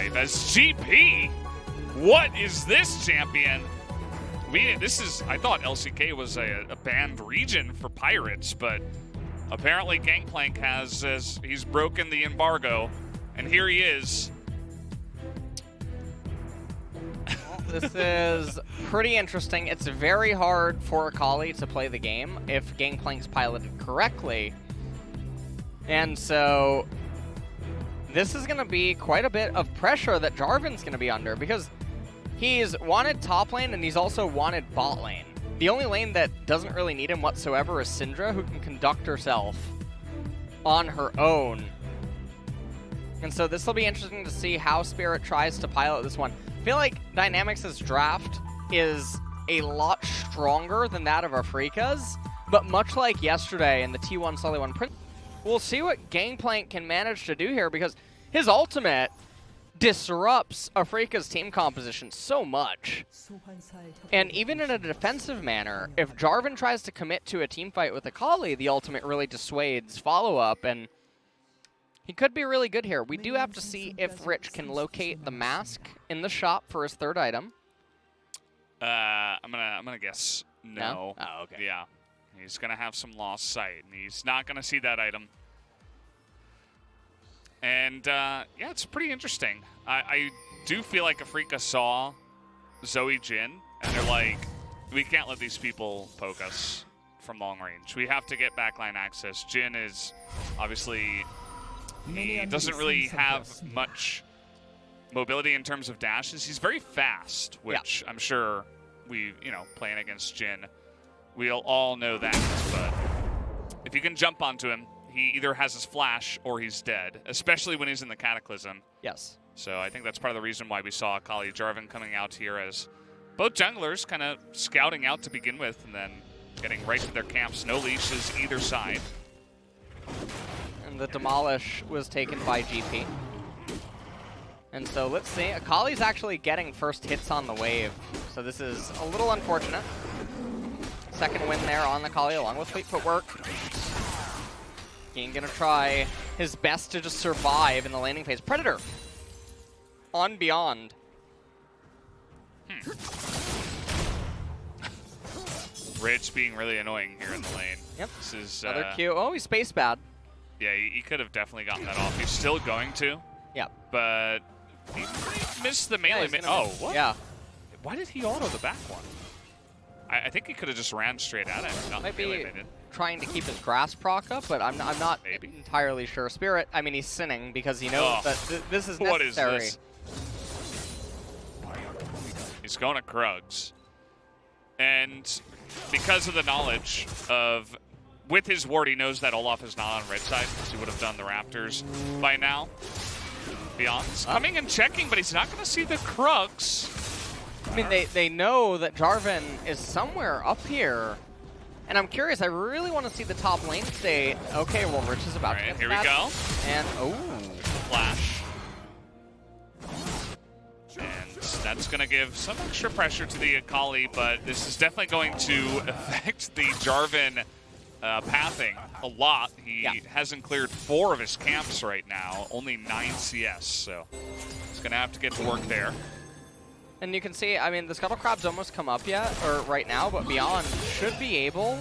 5 as GP. What is this, champion? I thought LCK was a banned region for pirates, but apparently Gangplank he's broken the embargo, and here he is. Well, this is pretty interesting. It's very hard for Akali to play the game if Gangplank's piloted correctly. And so this is going to be quite a bit of pressure that Jarvan's going to be under, because he's wanted top lane and he's also wanted bot lane. The only lane that doesn't really need him whatsoever is Syndra, who can conduct herself on her own. And so this will be interesting to see how Spirit tries to pilot this one. I feel like Dynamics' draft is a lot stronger than that of Afreeca's, but much like yesterday in the T1 Sully 1 Prince, we'll see what Gangplank can manage to do here, because his ultimate disrupts Afreeca's team composition so much. And even in a defensive manner, if Jarvan tries to commit to a team fight with Akali, the ultimate really dissuades follow-up, and he could be really good here. We do have to see if Rich can locate the mask in the shop for his third item. I'm gonna guess no. Oh, okay. Yeah, he's gonna have some lost sight, and he's not gonna see that item. And yeah, it's pretty interesting. I do feel like Afreeca saw Zoe Jhin, and they're like, we can't let these people poke us from long range. We have to get backline access. Jhin is obviously, he doesn't really have much mobility in terms of dashes. He's very fast, which I'm sure playing against Jhin, we'll all know that. But if you can jump onto him, he either has his flash or he's dead, especially when he's in the Cataclysm. Yes. So I think that's part of the reason why we saw Akali Jarvan coming out here as both junglers kind of scouting out to begin with and then getting right to their camps. No leashes either side. And the Demolish was taken by GP. And so let's see. Akali's actually getting first hits on the wave. So this is a little unfortunate. Second win there on Akali along with Fleet Footwork. Kiin gonna try his best to just survive in the laning phase. Predator on Beyond. Rich being really annoying here in the lane. Yep. This is another Q. Oh, he's space bad. Yeah, he could have definitely gotten that off. He's still going to. Yep. But he missed the melee. What? Yeah. Why did he auto the back one? I think he could have just ran straight at it. Might be trying to keep his grass proc up, but I'm not entirely sure. Spirit, I mean, he's sinning because he knows that this is necessary. What is this? He's going to Krugs. And because of the knowledge of, with his ward, he knows that Olaf is not on red side, because he would have done the Raptors by now. Beyond's coming and checking, but he's not going to see the Krugs. I mean, they know that Jarvan is somewhere up here. And I'm curious, I really want to see the top lane state. Okay, well, Rich is about to get here we go. And, flash. And that's going to give some extra pressure to the Akali, but this is definitely going to affect the Jarvan pathing a lot. He hasn't cleared 4 of his camps right now, only 9 CS, so he's going to have to get to work there. And you can see, I mean, the Scuttle Crab's almost come up yet, or right now, but Beyond should be able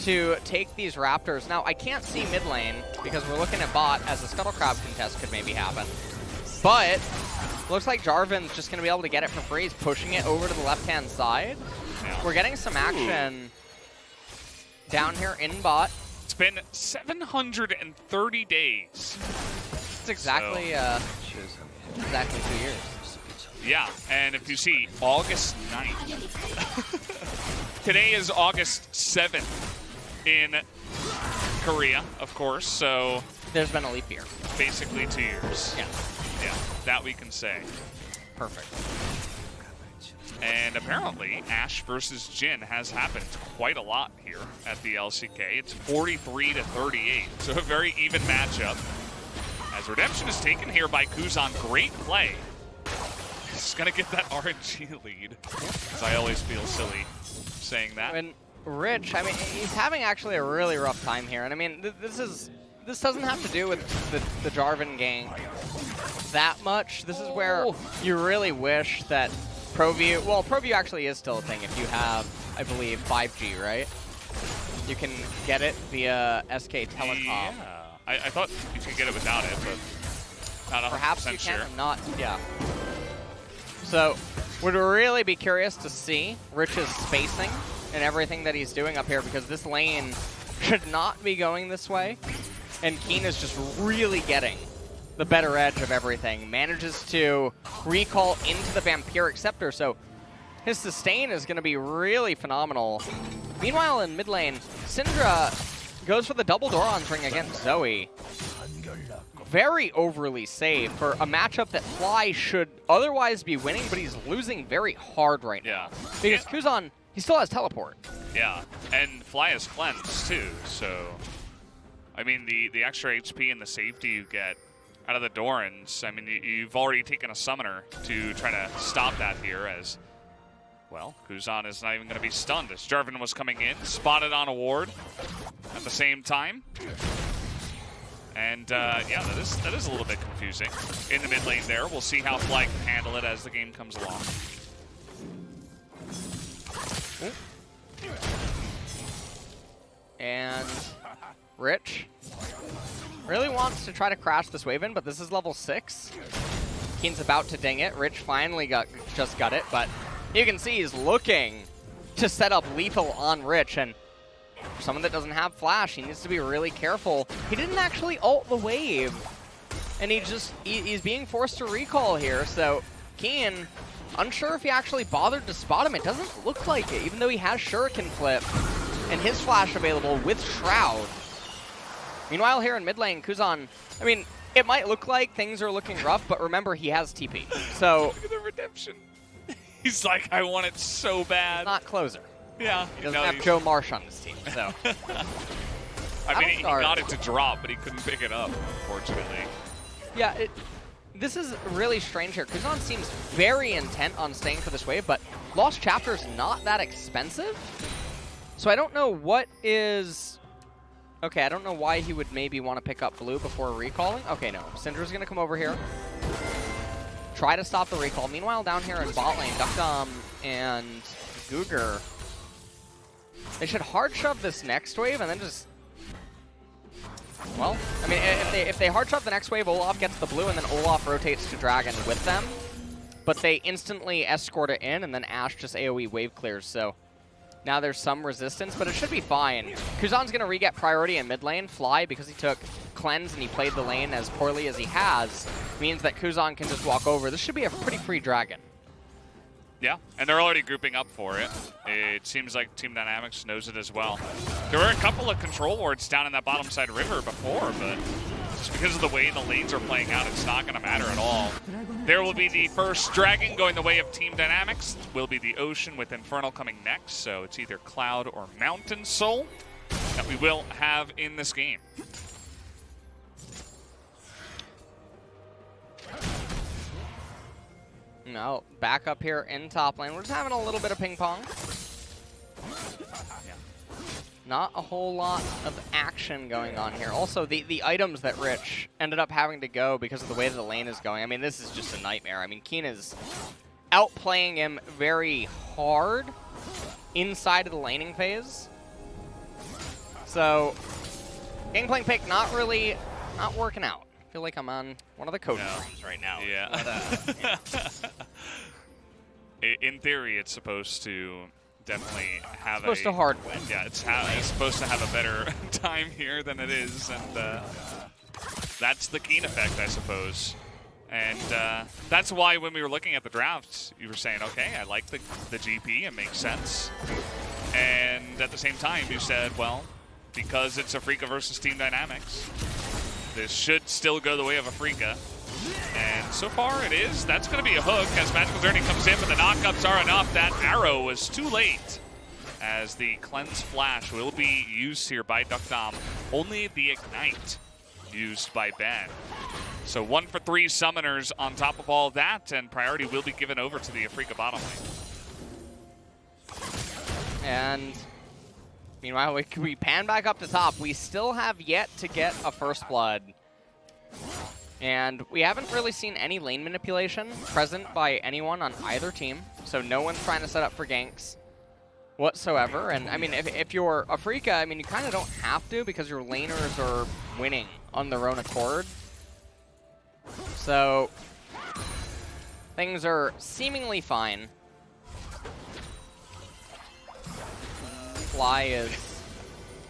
to take these Raptors. Now, I can't see mid lane because we're looking at bot as the Scuttle Crab contest could maybe happen. But looks like Jarvan's just going to be able to get it for free. He's pushing it over to the left-hand side. Yeah. We're getting some action down here in bot. It's been 730 days. It's exactly, exactly 2 years. Yeah, and if you see, August 9th. Today is August 7th in Korea, of course, so... There's been a leap year. Basically 2 years. Yeah. Yeah, that we can say. Perfect. And apparently, Ashe versus Jhin has happened quite a lot here at the LCK. It's 43-38, so a very even matchup. As Redemption is taken here by Kuzan, great play. He's gonna get that RNG lead, because I always feel silly saying that. And Rich, I mean, he's having actually a really rough time here, and I mean, this doesn't have to do with the Jarvan gang. that much. This is where you really wish that ProView, well, ProView actually is still a thing if you have, I believe, 5G, right? You can get it via SK Telecom. Yeah. I thought you could get it without it, but not 100% Perhaps you sure. can, not, yeah. So, would really be curious to see Rich's spacing and everything that he's doing up here, because this lane should not be going this way. And Kiin is just really getting the better edge of everything. Manages to recall into the Vampiric Scepter, so his sustain is going to be really phenomenal. Meanwhile, in mid lane, Syndra goes for the double Doran's ring against Zoe. Very overly safe for a matchup that Fly should otherwise be winning, but he's losing very hard right now. Because Kuzan, he still has teleport. Yeah, and Fly has cleanse too, so I mean the extra HP and the safety you get out of the Dorans, I mean you've already taken a summoner to try to stop that here, as well, Kuzan is not even going to be stunned as Jarvan was coming in, spotted on a ward at the same time. And yeah, that is a little bit confusing in the mid lane there. We'll see how Fly can handle it as the game comes along. And Rich really wants to try to crash this wave in, but this is level 6. Kiin's about to ding it. Rich finally just got it, but you can see he's looking to set up lethal on Rich, and for someone that doesn't have flash, he needs to be really careful. He didn't actually ult the wave, and he's being forced to recall here, so Kiin, unsure if he actually bothered to spot him. It doesn't look like it, even though he has Shuriken Flip and his flash available with Shroud. Meanwhile, here in mid lane, Kuzan, I mean, it might look like things are looking rough, but remember, he has TP. So look at the redemption. He's like, I want it so bad. He's not closer. Yeah. He doesn't have Joe Marsh on his team, so. I mean, he got it to drop, but he couldn't pick it up, unfortunately. Yeah, this is really strange here. Kuzan seems very intent on staying for this wave, but Lost Chapter's not that expensive. So I don't know what is... Okay, I don't know why he would maybe want to pick up blue before recalling. Okay, no. Syndra's going to come over here. Try to stop the recall. Meanwhile, down here in bot lane, deokdam and GuGer, they should hard shove this next wave and then just... Well, I mean, if they hard shove the next wave, Olaf gets the blue, and then Olaf rotates to Dragon with them. But they instantly escort it in, and then Ashe just AoE wave clears, so now there's some resistance, but it should be fine. Kuzan's going to re-get priority in mid lane. Fly, because he took cleanse and he played the lane as poorly as he has, means that Kuzan can just walk over. This should be a pretty free Dragon. Yeah, and they're already grouping up for it. It seems like Team Dynamics knows it as well. There were a couple of control wards down in that bottom side river before, but just because of the way the lanes are playing out, it's not going to matter at all. There will be the first Dragon going the way of Team Dynamics. Will be the Ocean with Infernal coming next, so it's either Cloud or Mountain Soul that we will have in this game. No, back up here in top lane. We're just having a little bit of ping pong. Yeah. Not a whole lot of action going on here. Also, the items that Rich ended up having to go because of the way the lane is going. I mean, this is just a nightmare. I mean, Kiin is outplaying him very hard inside of the laning phase. So, Gangplank pick not working out. I feel like I'm on one of the coaching rooms right now. Yeah. But, in theory, it's supposed to definitely have supposed to hard win. Yeah, it's supposed to have a better time here than it is, and that's the Kiin effect, I suppose. And that's why when we were looking at the drafts, you were saying, okay, I like the GP, it makes sense. And at the same time, you said, well, because it's Afreeca versus Team Dynamics, this should still go the way of Afreeca. And so far it is. That's going to be a hook as Magical Journey comes in, but the knockups are enough. That arrow was too late as the Cleanse Flash will be used here by deokdam. Only the Ignite used by Ben. So 1 for 3 summoners on top of all that, and priority will be given over to the Afreeca bottom lane. And meanwhile, we pan back up to top. We still have yet to get a first blood And we haven't really seen any lane manipulation present by anyone on either team. So no one's trying to set up for ganks whatsoever. And I mean, if you're Afreeca, I mean, you kind of don't have to because your laners are winning on their own accord. So things are seemingly fine. Fly is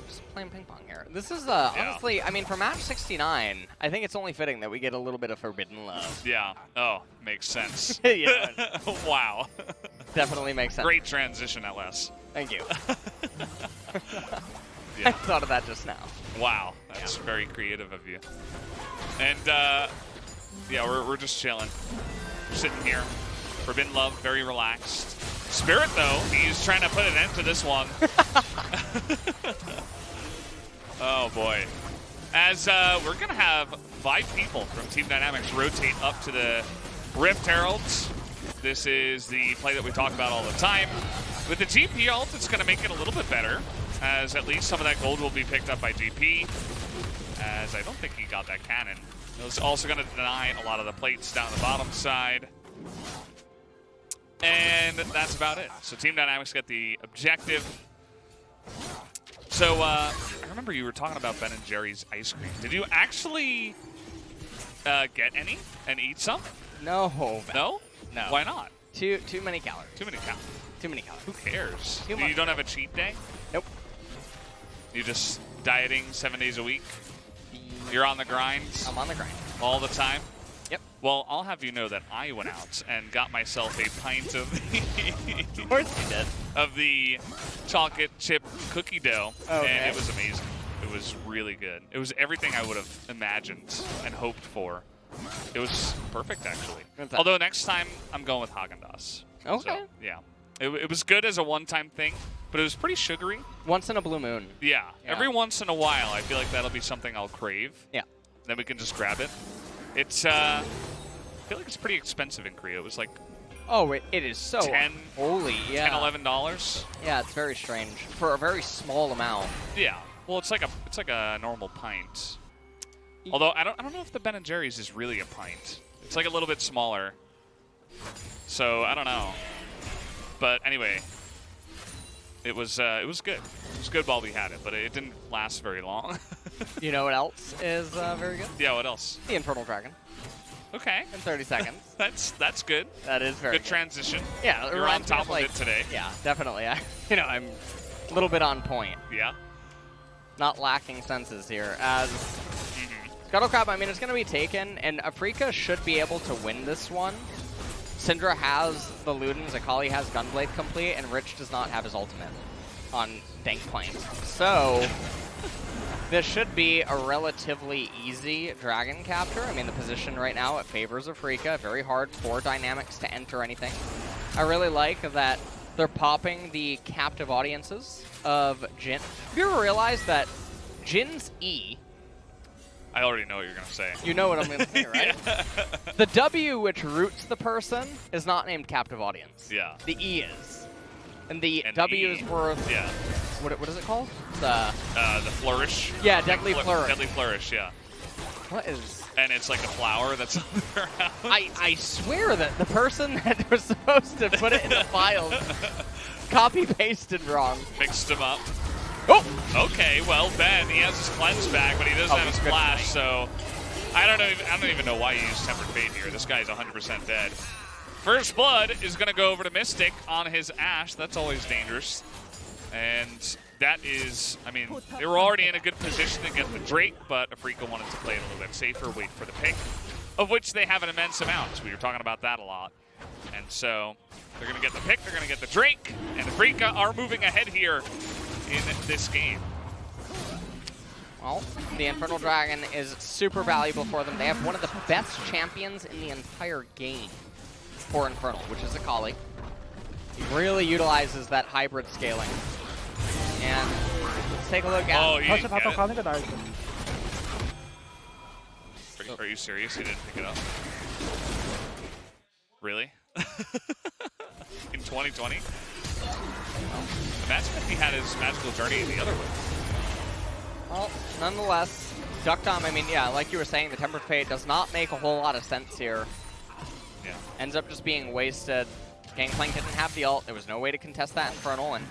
just playing ping pong here. This is honestly, I mean, for match 69, I think it's only fitting that we get a little bit of forbidden love. Yeah. Oh, makes sense. Yeah. Wow. Definitely makes sense. Great transition at last. Thank you. Yeah. I thought of that just now. Wow. That's very creative of you. And yeah, we're just chilling. We're sitting here. Forbidden love, very relaxed. Spirit, though, he's trying to put an end to this one. Oh, boy. As we're going to have 5 people from Team Dynamics rotate up to the Rift Heralds. This is the play that we talk about all the time. With the GP ult, it's going to make it a little bit better, as at least some of that gold will be picked up by GP, as I don't think he got that cannon. It was also going to deny a lot of the plates down the bottom side. And that's about it. So Team Dynamics get the objective. So I remember you were talking about Ben and Jerry's ice cream. Did you actually get any and eat some? No. No? No. Why not? Too many calories. Too many calories. Too many calories. Who cares? Too much. You don't have a cheat day? Nope. You just dieting 7 days a week? You're on the grind? I'm on the grind. All the time? Yep. Well, I'll have you know that I went out and got myself a pint of the Of course you did. of the chocolate chip cookie dough, Okay. and it was amazing. It was really good. It was everything I would have imagined and hoped for. It was perfect, actually. Although next time I'm going with Haagen-Dazs. Okay. So, yeah. It was good as a one-time thing, but it was pretty sugary. Once in a blue moon. Yeah. Every once in a while, I feel like that'll be something I'll crave. Yeah. Then we can just grab it. It's, I feel like it's pretty expensive in Korea. It was like Oh, it is so 10, holy, yeah. $10, $11. Yeah, it's very strange for a very small amount. Yeah. Well, it's like a normal pint. Although I don't know if the Ben & Jerry's is really a pint. It's like a little bit smaller. So I don't know. But anyway, it was good. It was good while we had it, but it didn't last very long. You know what else is very good? Yeah. What else? The Infernal Dragon Okay. in 30 seconds. That's good. That is very Good transition. Yeah, it You're on reminds me top of like, it today. Yeah, definitely. I'm a little bit on point. Yeah. Not lacking senses here. As Scuttlecrab, I mean, it's going to be taken, and Afreeca should be able to win this one. Syndra has the Ludens, Akali has Gunblade complete, and Rich does not have his ultimate on Gangplank. So this should be a relatively easy dragon capture. I mean, the position right now, it favors Afreeca. Very hard for Dynamics to enter anything. I really like that they're popping the captive audiences of Jhin. Have you ever realized that Jin's E... I already know what you're going to say. You know what I'm going to say, right? Yeah. The W which roots the person is not named captive audience. Yeah. The E is. And the And W E, is worth... Yeah. What is it called? The flourish. Yeah, Deadly Flourish. Deadly flourish, yeah. What is... And it's like a flower that's on their house. I swear that the person that was supposed to put it in the files copy-pasted wrong. Mixed them up. Oh! Okay, well, Ben, he has his cleanse back, but he doesn't have his flash, so I don't even know why he used Tempered Fate here. This guy's 100% dead. First Blood is going to go over to Mystic on his Ashe. That's always dangerous. And that is, I mean, they were already in a good position to get the Drake, but Afreeca wanted to play it a little bit safer, wait for the pick, of which they have an immense amount. So we were talking about that a lot. And so they're going to get the pick, they're going to get the Drake, and Afreeca are moving ahead here in this game. Well, the Infernal Dragon is super valuable for them. They have one of the best champions in the entire game for Infernal, which is Akali. He really utilizes that hybrid scaling. And let's take a look at... Oh, he didn't get it. Are you serious? He didn't pick it up? Really? In 2020? Imagine if he had his magical journey the other way. Well, nonetheless, deokdam, I mean, yeah, like you were saying, the Tempered Fate does not make a whole lot of sense here. Yeah. Ends up just being wasted. Gangplank didn't have the ult. There was no way to contest that Infernal. And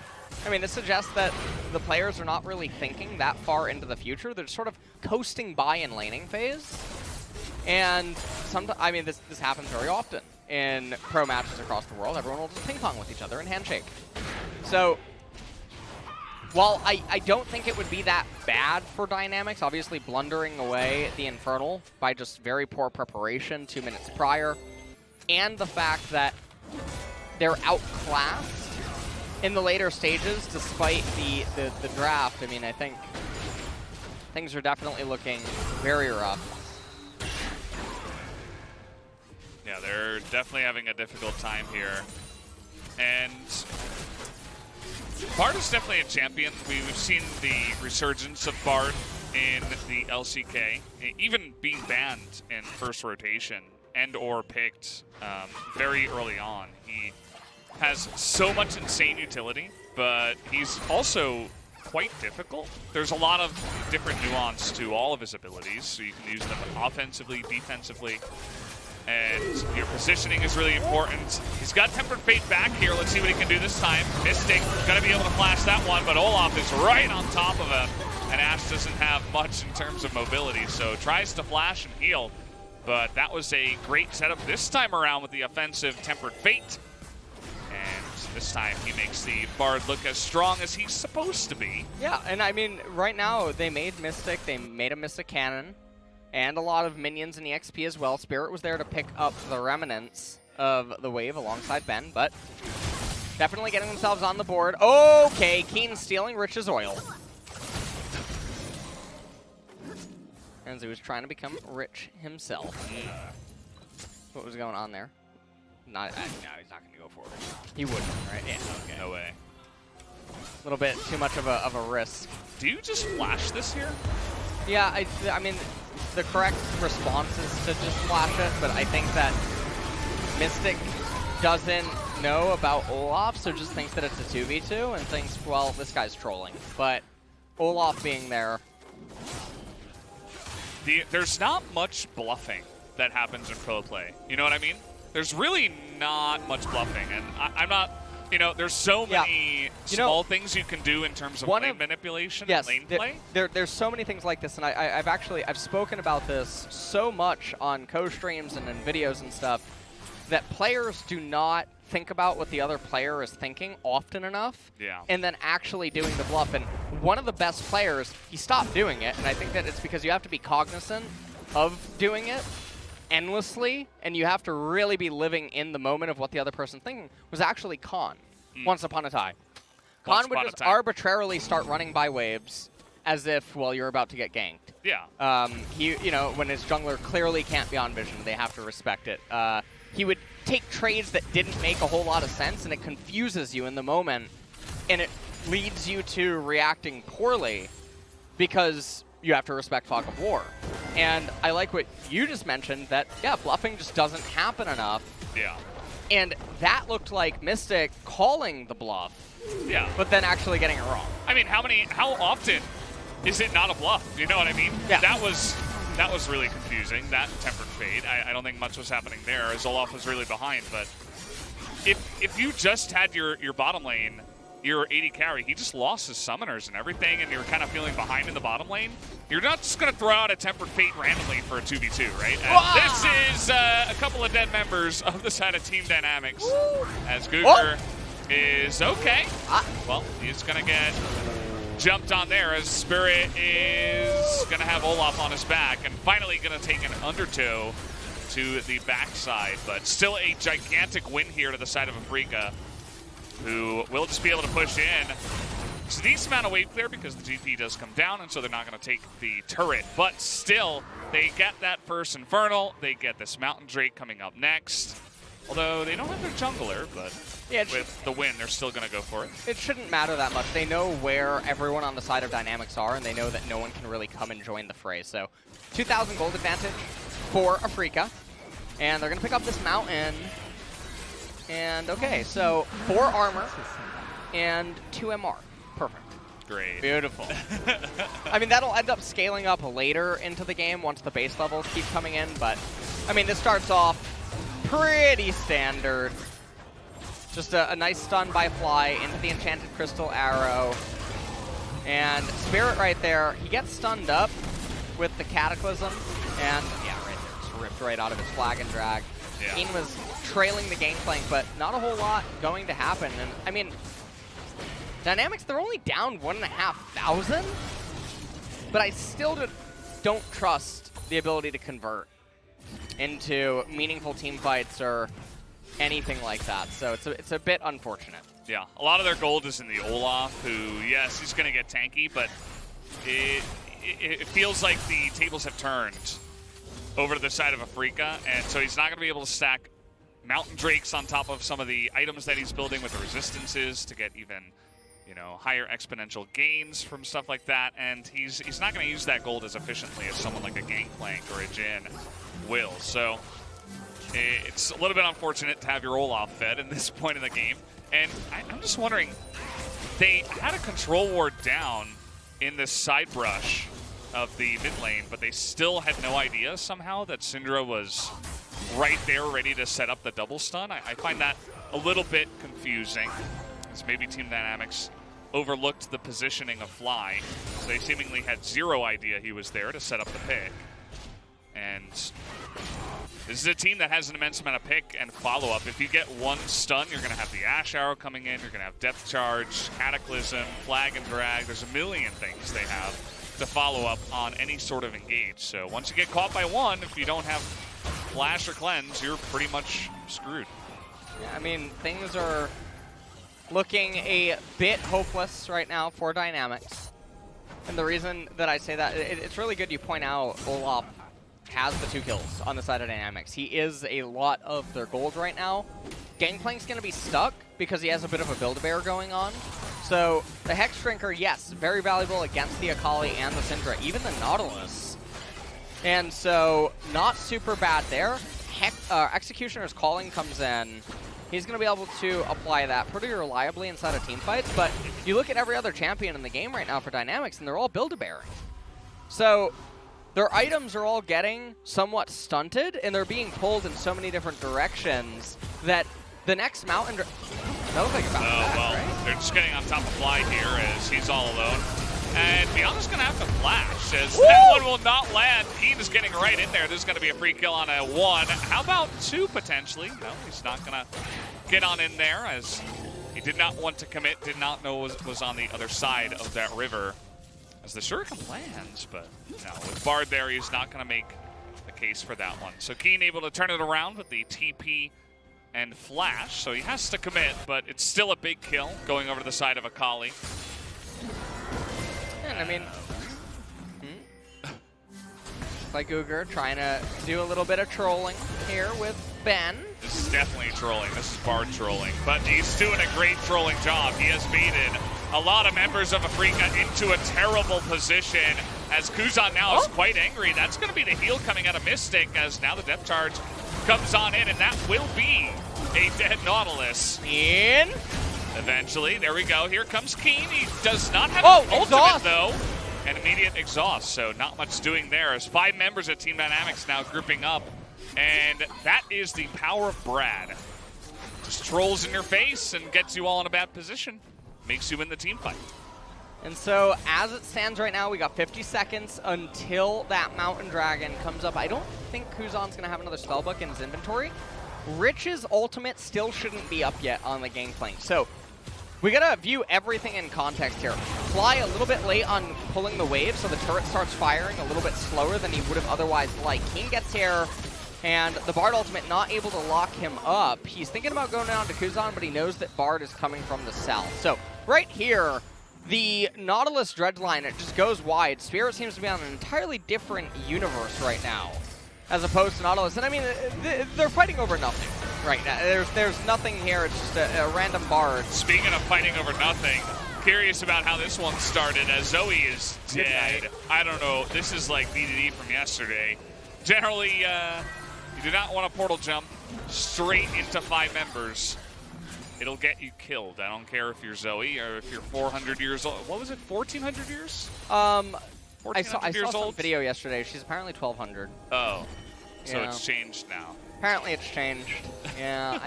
I mean, this suggests that the players are not really thinking that far into the future. They're just sort of coasting by in laning phase. And sometimes, I mean, this happens very often in pro matches across the world. Everyone will just ping pong with each other and handshake. So, while I don't think it would be that bad for Dynamics, obviously blundering away the Infernal by just very poor preparation 2 minutes prior, and the fact that they're outclassed in the later stages despite the draft, I mean, I think things are definitely looking very rough. Yeah, they're definitely having a difficult time here. And Bard is definitely a champion. We've seen the resurgence of Bard in the LCK, even being banned in first rotation and or picked very early on. He has so much insane utility, but he's also quite difficult. There's a lot of different nuance to all of his abilities, so you can use them offensively, defensively, and your positioning is really important. He's got Tempered Fate back here. Let's see what he can do this time. Mystic gonna be able to flash that one, but Olaf is right on top of him, and Ashe doesn't have much in terms of mobility, so tries to flash and heal, but that was a great setup this time around with the offensive Tempered Fate. And this time he makes the Bard look as strong as he's supposed to be. Yeah, and I mean, right now they made Mystic, they made a Mystic Cannon, and a lot of minions in EXP as well. Spirit was there to pick up the remnants of the wave alongside Ben, but definitely getting themselves on the board. Okay, Kiin stealing Rich's oil. As he was trying to become rich himself. What was going on there? No, he's not going to go for it. He wouldn't, right? Yeah, okay. No way. A little bit too much of a risk. Do you just flash this here? Yeah, I mean, the correct response is to just flash it, but I think that Mystic doesn't know about Olaf, so just thinks that it's a 2v2 and thinks, well, this guy's trolling. But Olaf being there... There's not much bluffing that happens in pro play. You know what I mean? There's really not much bluffing, and I'm not... You know, there's so many small things you can do in terms of lane manipulation and lane play. There's so many things like this, and I've spoken about this so much on co-streams and in videos and stuff, that players do not think about what the other player is thinking often enough, and then actually doing the bluff. And one of the best players, he stopped doing it, and I think that it's because you have to be cognizant of doing it endlessly, and you have to really be living in the moment of what the other person's thinking, was actually Kiin, once upon a time. Kiin would just arbitrarily start running by waves as if, well, you're about to get ganked. Yeah. You know, when his jungler clearly can't be on vision, they have to respect it. He would take trades that didn't make a whole lot of sense, and it confuses you in the moment, and it leads you to reacting poorly because you have to respect Fog of War. And I like what you just mentioned, that, yeah, bluffing just doesn't happen enough. Yeah. And that looked like Mystic calling the bluff. Yeah. But then actually getting it wrong. I mean, how often is it not a bluff? You know what I mean? Yeah. That was really confusing, that Tempered Fate. I don't think much was happening there, as Olaf was really behind. But if you just had your bottom lane, your AD carry, he just lost his summoners and everything, and you're kind of feeling behind in the bottom lane, you're not just going to throw out a Tempered Fate randomly for a 2v2, right? And this is a couple of dead members of the side of Team Dynamics, as GuGer is okay. Well, he's going to get jumped on there, as Spirit is going to have Olaf on his back, and finally going to take an undertow to the backside. But still a gigantic win here to the side of Afreeca, who will just be able to push in. It's a decent amount of wave clear because the GP does come down, and so they're not going to take the turret. But still, they get that first Infernal. They get this Mountain Drake coming up next. Although they don't have their jungler, but yeah, with the win, they're still going to go for it. It shouldn't matter that much. They know where everyone on the side of Dynamics are, and they know that no one can really come and join the fray. So 2,000 gold advantage for Afreeca, and they're going to pick up this mountain. And okay, so 4 armor and 2 MR. Perfect. upgrade. Beautiful. I mean, that'll end up scaling up later into the game once the base levels keep coming in, but I mean, this starts off pretty standard. Just a nice stun by Fly into the Enchanted Crystal Arrow. And Spirit right there, he gets stunned up with the Cataclysm, and yeah, right there, just ripped right out of his Flag and Drag. Yeah. Kiin was trailing the Gangplank, but not a whole lot going to happen. And I mean, Dynamics, they're only down 1,500, but I still don't trust the ability to convert into meaningful team fights or anything like that. So it's a bit unfortunate. Yeah, a lot of their gold is in the Olaf, who, yes, he's going to get tanky, but it feels like the tables have turned over to the side of Afreeca, and so he's not going to be able to stack Mountain Drakes on top of some of the items that he's building with the resistances to get even, you know, higher exponential gains from stuff like that, and he's not going to use that gold as efficiently as someone like a Gangplank or a Jhin will. So it's a little bit unfortunate to have your Olaf fed in this point in the game. And I'm just wondering, they had a control ward down in this side brush of the mid lane, but they still had no idea somehow that Syndra was right there ready to set up the double stun. I find that a little bit confusing, as maybe Team Dynamics overlooked the positioning of Fly. So they seemingly had zero idea he was there to set up the pick. And this is a team that has an immense amount of pick and follow-up. If you get one stun, you're going to have the Ashe arrow coming in, you're going to have Depth Charge, Cataclysm, Flag and Drag. There's a million things they have to follow up on any sort of engage. So once you get caught by one, if you don't have Flash or Cleanse, you're pretty much screwed. Yeah, I mean, things are looking a bit hopeless right now for Dynamics. And the reason that I say that, it's really good you point out Olaf has the 2 kills on the side of Dynamics. He is a lot of their gold right now. Gangplank's going to be stuck because he has a bit of a Build-A-Bear going on. So the Hex Drinker, yes, very valuable against the Akali and the Syndra, even the Nautilus. And so not super bad there. Executioner's Calling comes in. He's going to be able to apply that pretty reliably inside of teamfights. But you look at every other champion in the game right now for Dynamics, and they're all Build-A-Bear. So their items are all getting somewhat stunted, and they're being pulled in so many different directions that the next Mountain... Another thing about that, well, right? They're just getting on top of Fly here as he's all alone. And Beyonce's going to have to flash, as that one will not land. Kiin is getting right in there. There's going to be a free kill on a 1. How about 2, potentially? No, he's not going to get on in there, as he did not want to commit, did not know was on the other side of that river. As the Shuriken lands, but no, with Bard there, he's not going to make the case for that one. So Kiin able to turn it around with the TP and flash, so he has to commit, but it's still a big kill going over to the side of Akali. And I mean, like GuGer trying to do a little bit of trolling here with Ben. This is definitely trolling. This is Bard trolling, but he's doing a great trolling job. He has baited a lot of members of Afreeca into a terrible position, as Kuzan now is quite angry. That's going to be the heal coming out of Mystic, as now the depth charge comes on in, and that will be a dead Nautilus. In. Eventually, there we go. Here comes Kiin. He does not have an ultimate, exhaust, though. An immediate exhaust, so not much doing there. As 5 members of Team Dynamics now grouping up, and that is the power of Brad. Just trolls in your face and gets you all in a bad position. Makes you win the team fight. And so, as it stands right now, we got 50 seconds until that Mountain Dragon comes up. I don't think Kuzan's going to have another spellbook in his inventory. Rich's ultimate still shouldn't be up yet on the Gangplank. So, we got to view everything in context here. Fly a little bit late on pulling the wave, so the turret starts firing a little bit slower than he would have otherwise liked. Kiin gets here, and the Bard ultimate not able to lock him up. He's thinking about going down to Kuzan, but he knows that Bard is coming from the south. So, right here, the Nautilus dredge line, it just goes wide. Spirit seems to be on an entirely different universe right now, as opposed to Nautilus. And I mean, they're fighting over nothing right now. There's nothing here. It's just a random Bard. Speaking of fighting over nothing, curious about how this one started, as Zoe is dead. I don't know. This is like BDD from yesterday. Generally, you do not want to portal jump straight into 5 members. it'll get you killed. I don't care if you're Zoe or if you're 400 years old. What was it, 1,400 years? I saw some video yesterday. She's apparently 1,200. Oh, so Yeah. it's changed now. Apparently it's changed. Yeah,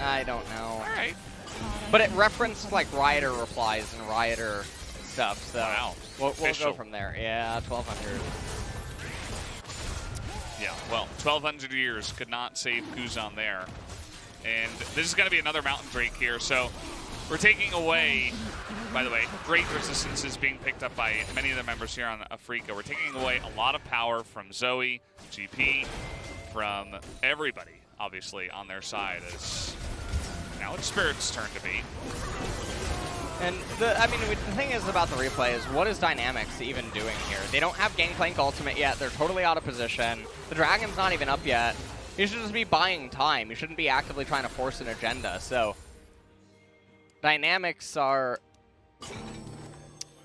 I don't know. All right. But it referenced like Rioter replies and Rioter stuff, so Wow. we'll go Official. from there. Yeah, 1,200. Yeah, well, 1,200 years could not save Kuzan there. And this is going to be another Mountain Drake here, so we're taking away, by the way, great resistance is being picked up by many of the members here on Afreeca. We're taking away a lot of power from Zoe, GP, from everybody, obviously, on their side. As now it's Spirit's turn to be. And the thing is about the replay is what is Dynamics even doing here? They don't have Gangplank ultimate yet. They're totally out of position. The Dragon's not even up yet. You should just be buying time. You shouldn't be actively trying to force an agenda. So Dynamics are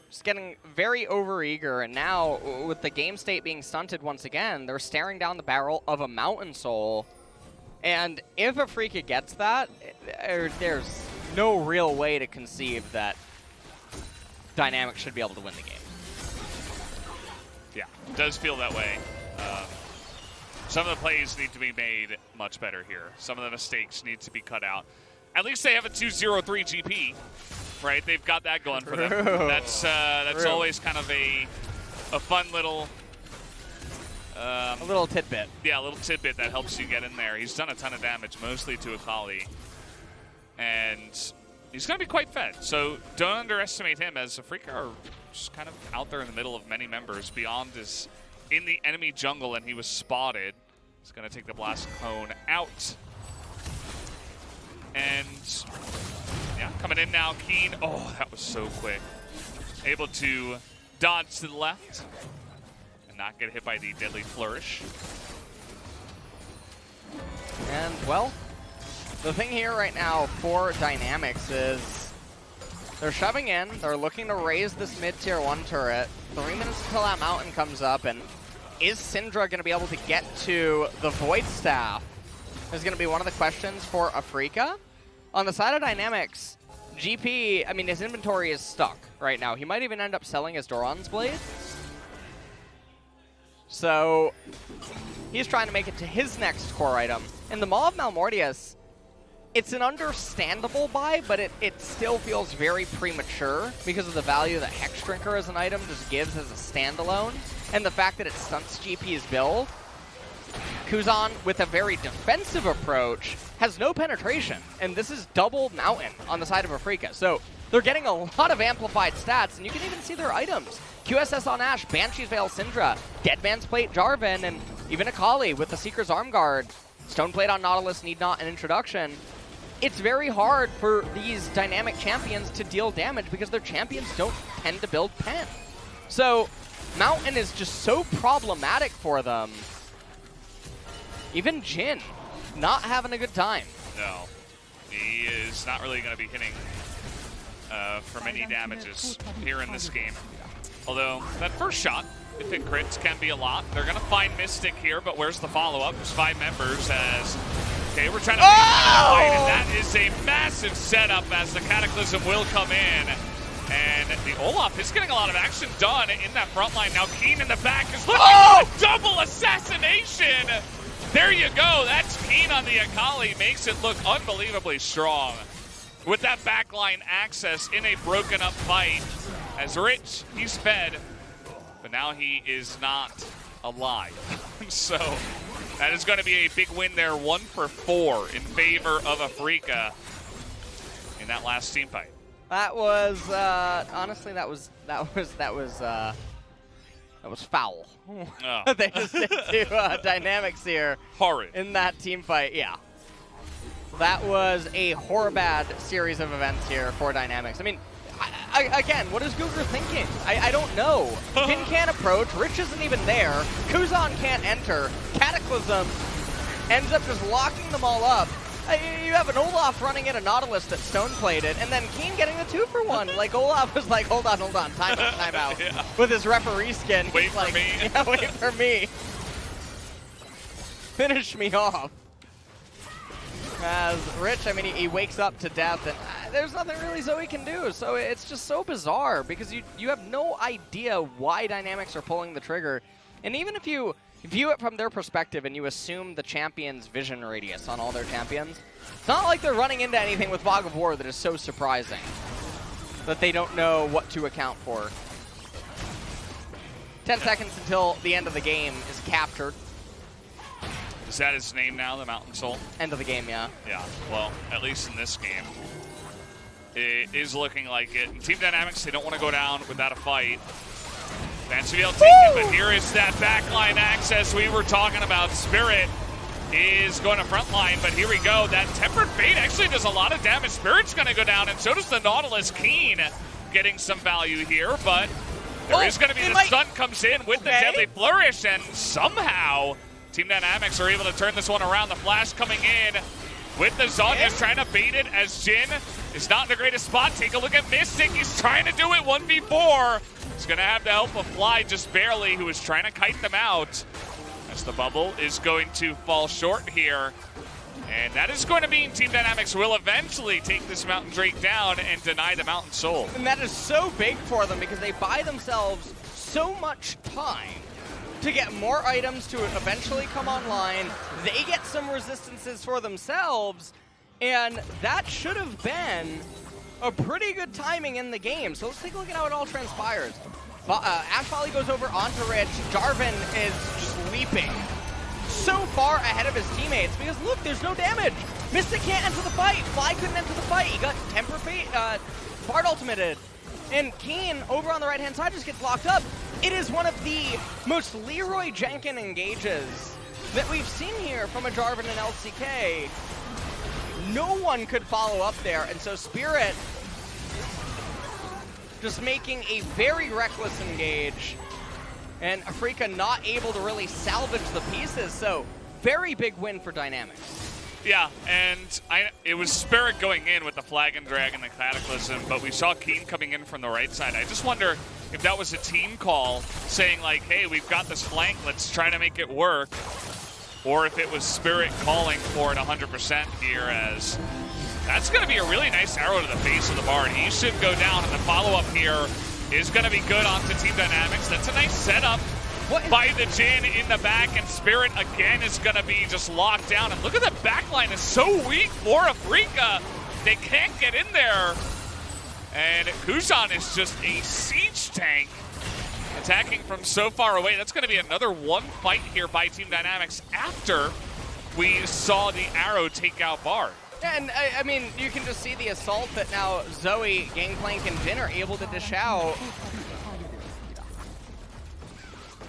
just getting very overeager, and now with the game state being stunted once again, they're staring down the barrel of a Mountain Soul. And if Afreeca gets that, there's no real way to conceive that Dynamics should be able to win the game. Yeah, it does feel that way. Some of the plays need to be made much better here. Some of the mistakes need to be cut out. At least they have a 2-0-3 GP, right? They've got that going for them. That's always kind of a fun little... a little tidbit. Yeah, a little tidbit that helps you get in there. He's done a ton of damage, mostly to Akali. And he's going to be quite fed. So don't underestimate him, as Afreeca are just kind of out there in the middle of many members. Beyond is in the enemy jungle, and he was spotted. He's going to take the blast cone out. And yeah, coming in now, Kiin. Oh, that was so quick. Able to dodge to the left and not get hit by the deadly flourish. And, well, the thing here right now for Dynamics is they're shoving in. They're looking to raise this mid-tier 1 turret. 3 minutes until that mountain comes up, and is Syndra going to be able to get to the Void Staff? Is going to be one of the questions for Afreeca. On the side of Dynamics, GP, I mean, his inventory is stuck right now. He might even end up selling his Doran's Blade. So he's trying to make it to his next core item. And the Maw of Malmortius, it's an understandable buy, but it still feels very premature because of the value that Hex Drinker as an item just gives as a standalone. And the fact that it stunts GP's build. Kuzan, with a very defensive approach, has no penetration. And this is double Mountain on the side of Afreeca. So they're getting a lot of amplified stats, and you can even see their items. QSS on Ashe, Banshee's Veil Syndra, Deadman's Plate Jarvan, and even Akali with the Seeker's Arm Guard. Stoneplate on Nautilus need not an introduction. It's very hard for these dynamic champions to deal damage because their champions don't tend to build pen. So Mountain is just so problematic for them. Even Jhin not having a good time. No, he is not really going to be hitting for many damages here in this game. Although that first shot, if it crits, can be a lot. They're going to find Mystic here, but where's the follow-up? There's 5 members as... Okay, we're trying to make a fight, and that is a massive setup as the Cataclysm will come in. And the Olaf is getting a lot of action done in that front line. Now Kiin in the back is looking for a double assassination! There you go. That's Kiin on the Akali. Makes it look unbelievably strong. With that backline access in a broken up fight. As Rich, he's fed, but now he is not alive. So that is going to be a big win there. 1 for 4 in favor of Afreeca in that last team fight. That was honestly that was foul. Oh. They just did to Dynamics here. Horrid. In that team fight, yeah. That was a bad series of events here for Dynamics. I mean, again, what is GuGer thinking? I don't know. Kiin can't approach. Rich isn't even there. Kuzan can't enter. Cataclysm ends up just locking them all up. You have an Olaf running in a Nautilus that's stone-plated, and then Kiin getting the 2-for-1. Like, Olaf was like, hold on, time out. Yeah. With his referee skin. Wait He's for like, me. Yeah, wait for me. Finish me off. As as Rich, I mean, he wakes up to death, and there's nothing really Zoe can do. So it's just so bizarre because you have no idea why Dynamics are pulling the trigger. And even if you view it from their perspective and you assume the champion's vision radius on all their champions, it's not like they're running into anything with Fog of War that is so surprising that they don't know what to account for. 10 seconds until the end of the game is captured. Is that his name now, the Mountain Soul? End of the game, yeah. Yeah, well, at least in this game, it is looking like it. And Team Dynamics, they don't want to go down without a fight. Fancy taken, but here is that backline access we were talking about. Spirit is going to frontline, but here we go. That Tempered Fate actually does a lot of damage. Spirit's going to go down, and so does the Nautilus. Kiin getting some value here, but there is going to be the stun comes in with the Deadly Flourish, and somehow Team Dynamics are able to turn this one around. The flash coming in with the Zhonya's trying to bait it as Jhin is not in the greatest spot. Take a look at Mystic. He's trying to do it 1v4. He's going to have the help of Fly just barely, who is trying to kite them out. As the bubble is going to fall short here. And that is going to mean Team Dynamics will eventually take this Mountain Drake down and deny the Mountain Soul. And that is so big for them because they buy themselves so much time to get more items to eventually come online. They get some resistances for themselves, and that should have been a pretty good timing in the game. So let's take a look at how it all transpires. Ashe volley goes over onto Rich. Jarvan is just leaping so far ahead of his teammates because look, there's no damage. Mystic can't enter the fight. Fly couldn't enter the fight. He got Temper Fate, Bard ultimated. And Kiin over on the right-hand side just gets locked up. It is one of the most Leroy Jenkins engages that we've seen here from a Jarvan and LCK. No one could follow up there, and so Spirit just making a very reckless engage, and Afreeca not able to really salvage the pieces, so very big win for Dynamics. Yeah, and it was Spirit going in with the Flag and Drag and the Cataclysm, but we saw Kiin coming in from the right side. I just wonder if that was a team call saying like, hey, we've got this flank, let's try to make it work, or if it was Spirit calling for it 100% here, as that's going to be a really nice arrow to the face of the Bard. He should go down, and the follow-up here is going to be good onto Team Dynamics. That's a nice setup by the Jhin in the back, and Spirit again is going to be just locked down. And look at the backline, is so weak for Afreeca. They can't get in there. And Kuzan is just a siege tank attacking from so far away. That's going to be another one fight here by Team Dynamics after we saw the arrow take out Bard. And I mean, you can just see the assault that now Zoe, Gangplank, and Jhin are able to dish out.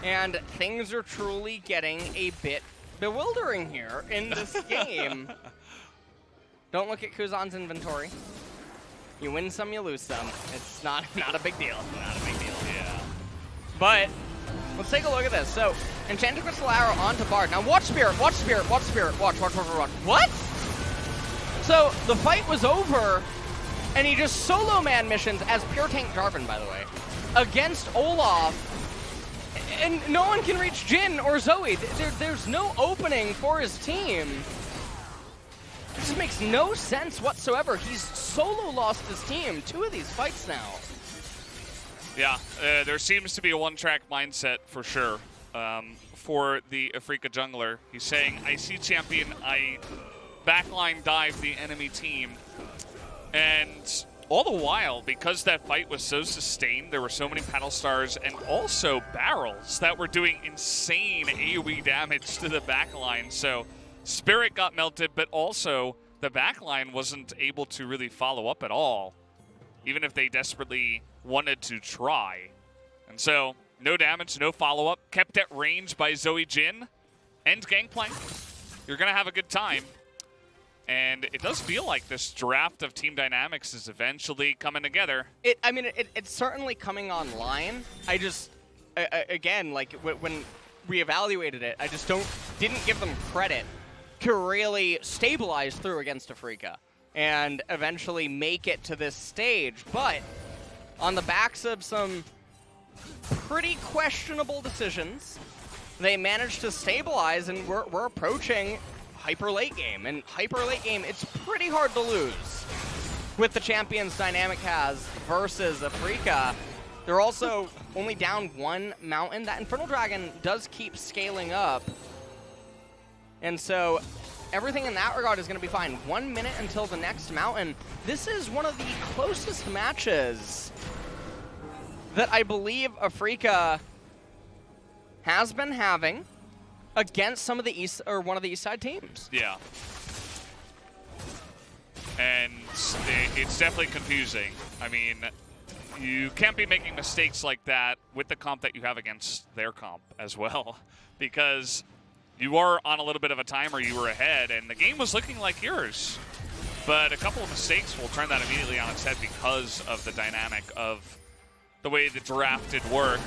And things are truly getting a bit bewildering here in this game. Don't look at Kuzan's inventory. You win some, you lose some. It's not a big deal. Not a big deal. Yeah. But let's take a look at this. So, Enchanted Crystal Arrow onto Bard. Now watch Spirit, watch Spirit, watch Spirit. Watch. What? So the fight was over, and he just solo man missions as pure tank Jarvan, by the way, against Olaf, and no one can reach Jhin or Zoe. There's no opening for his team. This makes no sense whatsoever. He's solo lost his team 2 of these fights now. Yeah, there seems to be a one-track mindset for sure for the Afreeca jungler. He's saying, I see champion, I backline dive the enemy team. And all the while, because that fight was so sustained, there were so many paddle stars and also barrels that were doing insane AoE damage to the backline. So Spirit got melted, but also the backline wasn't able to really follow up at all, even if they desperately wanted to try. And so no damage, no follow-up, kept at range by Zoe Jhin and Gangplank. You're going to have a good time. And it does feel like this draft of Team Dynamics is eventually coming together. It's certainly coming online. I just, again, like when we evaluated it, I just didn't give them credit to really stabilize through against Afreeca and eventually make it to this stage. But on the backs of some pretty questionable decisions, they managed to stabilize, and we're approaching hyper late game. And hyper late game, it's pretty hard to lose with the champions Dynamic has versus Afreeca. They're also only down one mountain. That Infernal Dragon does keep scaling up. And so everything in that regard is going to be fine. 1 minute until the next mountain. This is one of the closest matches that I believe Afreeca has been having against some of the east or one of the east side teams. Yeah. And it's definitely confusing. I mean, you can't be making mistakes like that with the comp that you have against their comp as well, because you are on a little bit of a timer, you were ahead, and the game was looking like yours. But a couple of mistakes will turn that immediately on its head because of the dynamic of the way the draft did work.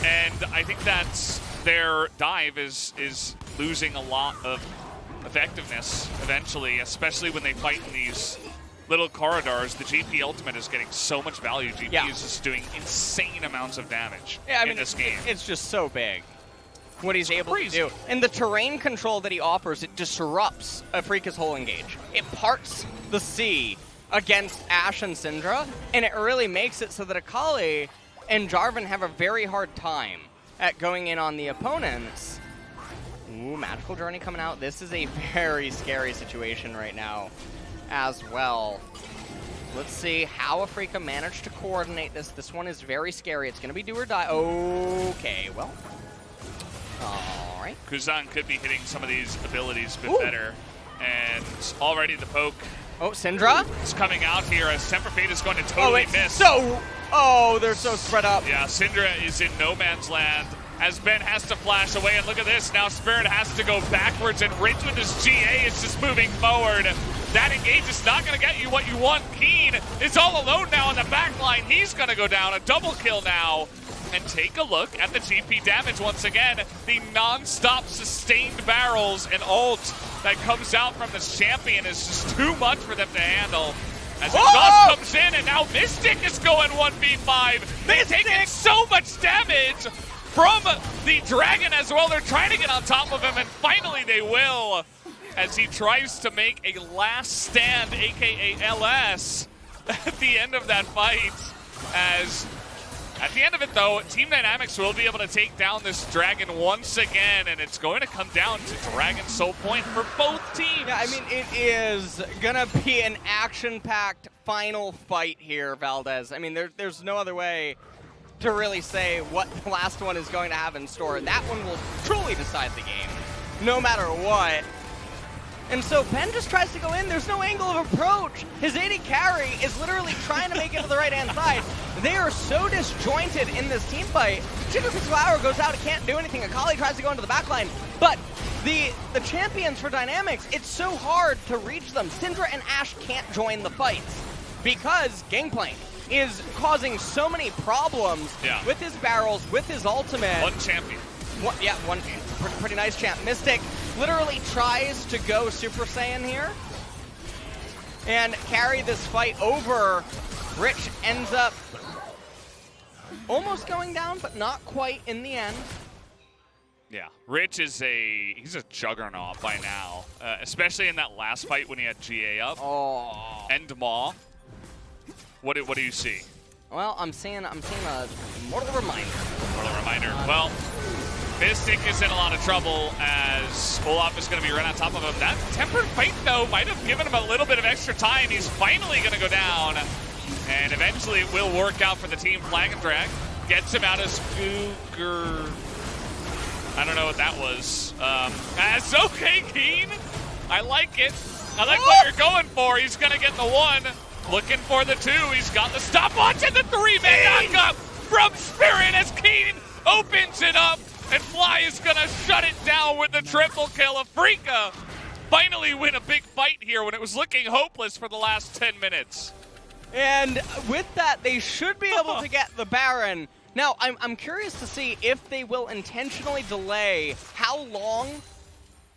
And I think that's their dive is losing a lot of effectiveness eventually, especially when they fight in these little corridors. The GP ultimate is getting so much value. GP is just doing insane amounts of damage in this game. It's just so big what he's able to do. And the terrain control that he offers, it disrupts Afreeca's whole engage. It parts the sea against Ashe and Syndra, and it really makes it so that Akali and Jarvan have a very hard time at going in on the opponents. Ooh, Magical Journey coming out. This is a very scary situation right now as well. Let's see how Afreeca managed to coordinate this. This one is very scary. It's going to be do or die. Okay, well. All right. Kuzan could be hitting some of these abilities a bit better. And already the poke. Oh, Syndra? It's coming out here as Temper Fate is going to totally miss. They're so spread up. Yeah, Syndra is in no man's land as Ben has to flash away, and look at this. Now Spirit has to go backwards, and Rich with his GA is just moving forward. That engage is not going to get you what you want. Kiin is all alone now on the back line. He's going to go down. A double kill now. And take a look at the GP damage once again. The non-stop sustained barrels and ult that comes out from this champion is just too much for them to handle. As Exhaust comes in, and now Mystic is going 1v5. They've taken so much damage from the Dragon as well. They're trying to get on top of him, and finally they will, as he tries to make a last stand, aka LS, at the end of that fight. As at the end of it, though, Team Dynamics will be able to take down this Dragon once again, and it's going to come down to Dragon Soul Point for both teams. Yeah, I mean, it is going to be an action-packed final fight here, Valdez. I mean, there's no other way to really say what the last one is going to have in store. That one will truly decide the game, no matter what. And so Ben just tries to go in. There's no angle of approach. His AD carry is literally trying to make it to the right-hand side. They are so disjointed in this team fight. Sugar Flower goes out, he can't do anything. Akali tries to go into the backline. But the champions for Dynamics, it's so hard to reach them. Syndra and Ashe can't join the fights because Gangplank is causing so many problems with his barrels, with his ultimate. One champion. One pretty nice champ. Mystic literally tries to go Super Saiyan here and carry this fight over. Rich ends up almost going down, but not quite in the end. Yeah, Rich is he's a juggernaut by now, especially in that last fight when he had GA up. And Maw. What do you see? Well, I'm seeing a Mortal Reminder. Mortal Reminder. Well, Mystic is in a lot of trouble as Olaf is going to be right on top of him. That Tempered Fate, though, might have given him a little bit of extra time. He's finally going to go down, and eventually it will work out for the team. Flag and Drag gets him out as GuGer. I don't know what that was. As okay, Kiin. I like it. I like what you're going for. He's going to get the one. Looking for the two. He's got the stopwatch and the three-man knock-up from Spirit as Kiin opens it up. And Fly is going to shut it down with the triple kill. Afreeca finally win a big fight here when it was looking hopeless for the last 10 minutes. And with that, they should be able to get the Baron. Now, I'm curious to see if they will intentionally delay how long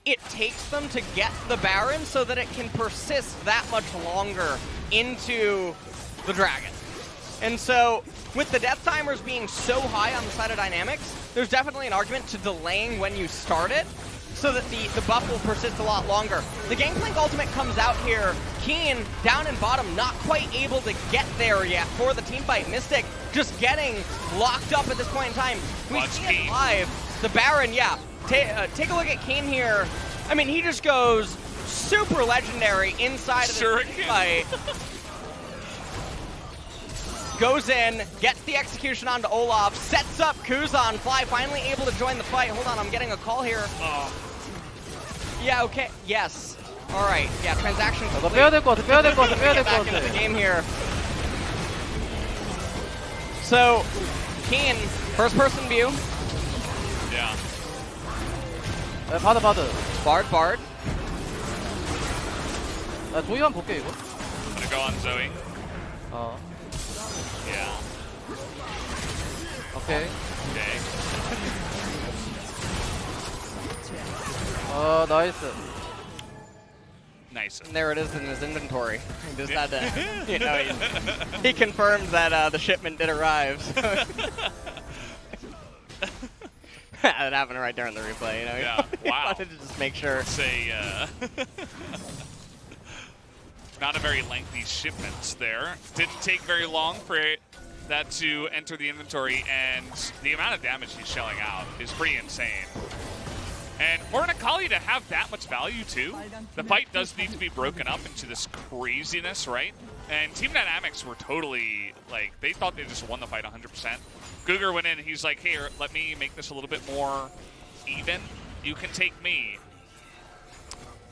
it takes them to get the Baron so that it can persist that much longer into the Dragon. And so, with the death timers being so high on the side of Dynamics, there's definitely an argument to delaying when you start it so that the buff will persist a lot longer. The Gangplank ultimate comes out here. Kiin down in bottom, not quite able to get there yet for the team fight. Mystic just getting locked up at this point in time. We see it live. The Baron, yeah. Take a look at Kiin here. I mean, he just goes super legendary inside of the fight. Goes in, gets the execution onto Olaf, sets up Kuzan. Fly finally able to join the fight. Hold on, I'm getting a call here. Yeah, okay, yes. All right, yeah, transaction complete. 빼야 될 것 같아. 빼야 될 것 같아. 빼야 될 것 Back into 같아. the game here. So, Kiin, first person view. Yeah. 네, 바드. Bard. 나 조이만 볼게 이거. I'm gonna go on Zoe. Yeah. 오케이. Okay. 나이스. Nice. And there it is in his inventory. He just had to, you know, he confirmed that the shipment did arrive. So. That happened right during the replay, you know? Yeah, wow. Wanted to just make sure. Say, not a very lengthy shipment there. Didn't take very long for that to enter the inventory, and the amount of damage he's shelling out is pretty insane. And for an Akali to have that much value too, the fight does need to be broken up into this craziness, right? And Team Dynamics were totally, like, they thought they just won the fight 100%. GuGer went in and he's like, here, let me make this a little bit more even. You can take me.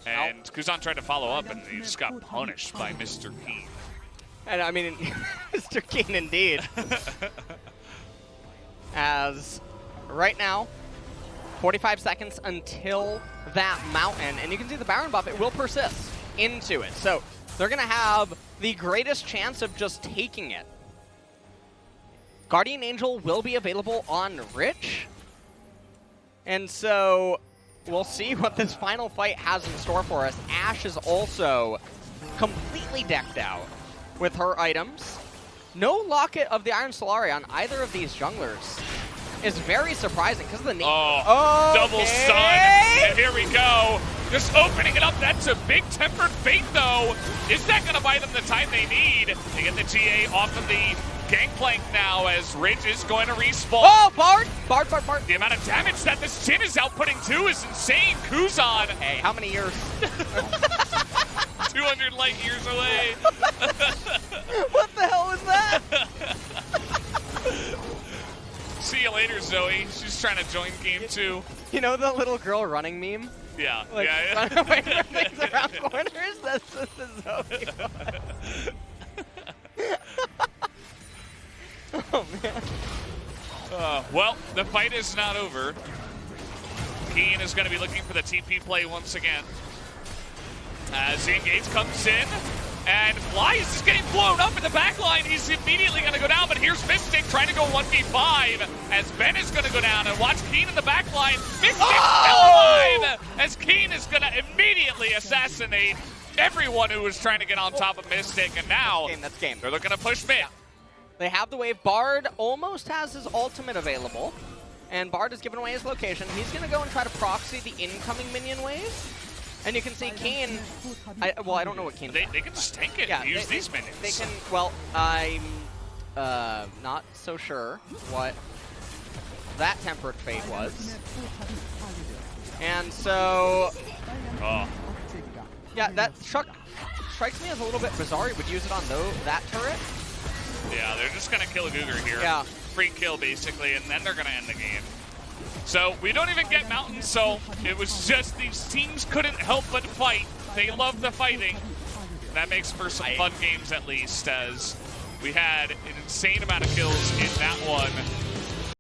And Kuzan tried to follow up and he just got punished by Mr. Kiin. And I mean, Mr. Kiin indeed. As right now, 45 seconds until that mountain, and you can see the Baron buff, it will persist into it. So they're going to have the greatest chance of just taking it. Guardian Angel will be available on Rich. And so we'll see what this final fight has in store for us. Ashe is also completely decked out with her items. No Locket of the Iron Solari on either of these junglers is very surprising because of the name. Oh, double stun, and here we go. Just opening it up. That's a big tempered fate, though. Is that going to buy them the time they need? They get the GA off of the Gangplank now as Ridge is going to respawn. Oh, Bard! The amount of damage that this Jhin is outputting, too, is insane. Kuzan. Hey, how many years? 200 light years away. What the hell was that? See you later, Zoe. She's trying to join game 2. You know the little girl running meme? Yeah, like, yeah. Away from things around corners? That's just the Zoe one. Oh, man. Well, the fight is not over. Kiin is going to be looking for the TP play once again. As the engage comes in, and Fly is just getting blown up in the back line. He's immediately going to go down, but here's Mystic trying to go 1v5 as Ben is going to go down, and watch Kiin in the back line. Mystic still alive as Kiin is going to immediately assassinate everyone who was trying to get on top of Mystic, and now That's game. they're looking to push mid. They have the wave. Bard almost has his ultimate available, and Bard has given away his location. He's going to go and try to proxy the incoming minion wave. And you can see Kiin, I don't know what Kiin They can just tank it and use these minions. They can, well, I'm not so sure what that tempered fate was. And so, yeah, that strikes me as a little bit bizarre. He would use it on that turret. Yeah, they're just going to kill a GuGer here. Yeah. Free kill, basically, and then they're going to end the game. So we don't even get Mountain, so it was just these teams couldn't help but fight. They love the fighting. That makes for some fun games, at least, as we had an insane amount of kills in that one.